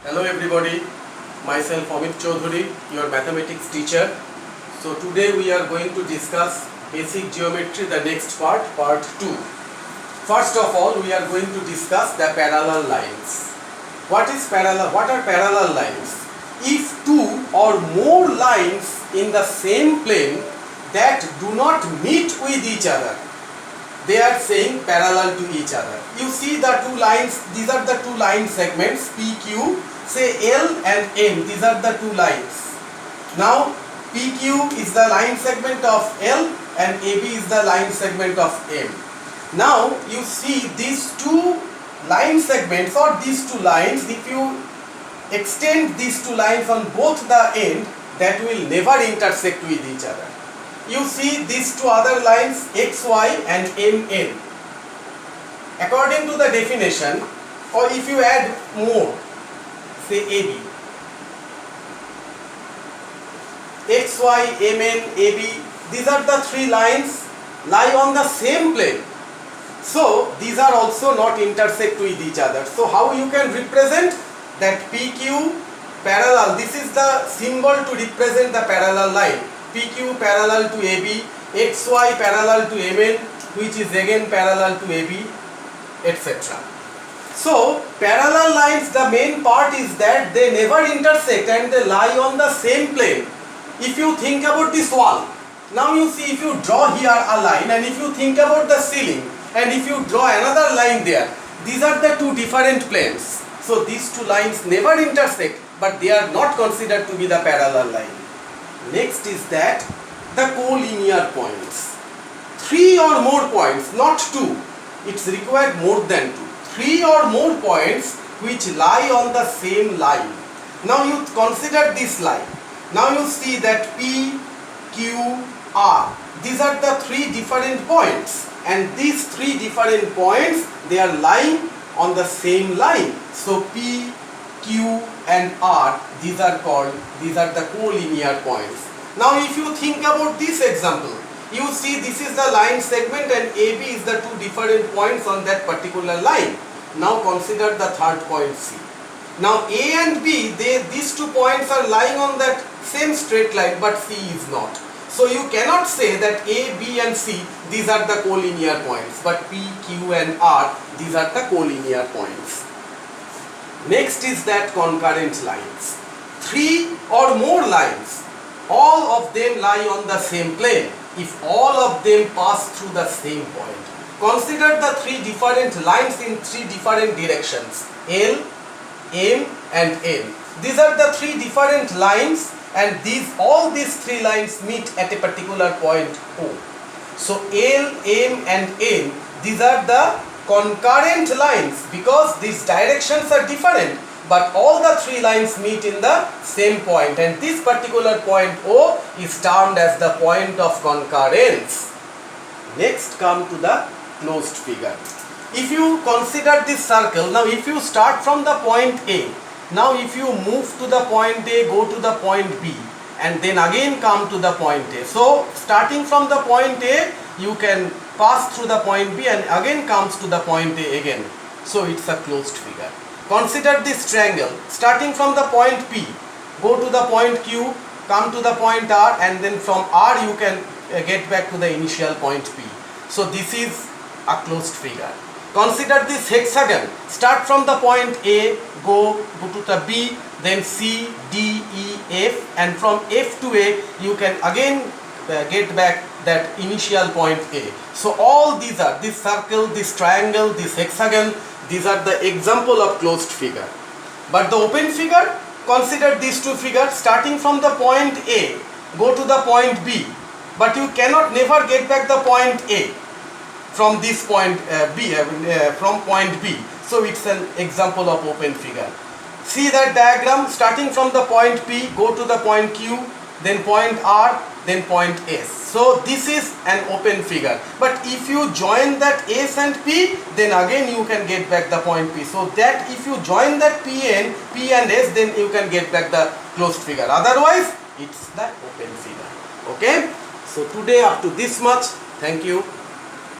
Hello everybody, myself Amit Chaudhary, your mathematics teacher. So today we are going to discuss basic geometry, the next part 2. First of all, we are going to discuss the parallel lines. What are parallel lines? If two or more lines in the same plane that do not meet with each other, they are saying parallel to each other. You see the two lines, these are the two line segments PQ, say L and M, these are the two lines. Now PQ is the line segment of L and AB is the line segment of M. Now you see these two line segments or these two lines, if you extend these two lines on both the end, that will never intersect with each other. You see these two other lines XY and MN. According to the definition, or if you add more, say AB, XY, MN, AB, these are the three lines lie on the same plane. So these are also not intersect with each other. So how you can represent that PQ parallel, this is the symbol to represent the parallel line. PQ parallel to AB, XY parallel to MN, which is again parallel to AB, etc. So parallel lines, the main part is that they never intersect and they lie on the same plane. If you think about this wall, now you see, if you draw here a line and if you think about the ceiling and if you draw another line there, these are the two different planes. So these two lines never intersect, but they are not considered to be the parallel line. Next is that the collinear points. 3 or more points, not 2. It's required more than 2. 3 or more points which lie on the same line. Now you consider this line. Now you see that P, Q, R. These are the three different points. And these three different points, they are lying on the same line. So P, Q and R, these are the collinear points. Now if you think about this example, you see this is the line segment and AB is the two different points on that particular line. Now consider the third point C. Now A and B, these 2 points are lying on that same straight line, but C is not. So you cannot say that A, B and C, these are the collinear points, but P, Q and R, these are the collinear points. Next is that concurrent lines. 3 or more lines, all of them lie on the same plane if all of them pass through the same point. Consider the 3 different lines in 3 different directions, L, M and N. These are the 3 different lines and all these 3 lines meet at a particular point O. So L, M and N, these are the concurrent lines because these directions are different, but all the 3 lines meet in the same point, and this particular point O is termed as the point of concurrence. Next come to the closed figure. If you consider this circle, now if you start from the point A, now if you move to the point A, go to the point B and then again come to the point A. So starting from the point A, you can pass through the point B and again comes to the point A again. So it's a closed figure. Consider this triangle. Starting from the point P, go to the point Q, come to the point R, and then from R you can get back to the initial point P. So this is a closed figure. Consider this hexagon. Start from the point A, go to the B, then C, D, E, F, and from F to A you can again get back that initial point A. So all these are, this circle, this triangle, this hexagon, these are the example of closed figure. But the open figure, consider these 2 figures. Starting from the point A, go to the point B, but you cannot never get back the point A from this point from point B. So it's an example of open figure. See that diagram. Starting from the point P, go to the point Q, then point R, then point S. So this is an open figure. But if you join that S and P, then again you can get back the point P. So that if you join that P and S, then you can get back the closed figure. Otherwise, it's the open figure. Okay. So today up to this much. Thank you.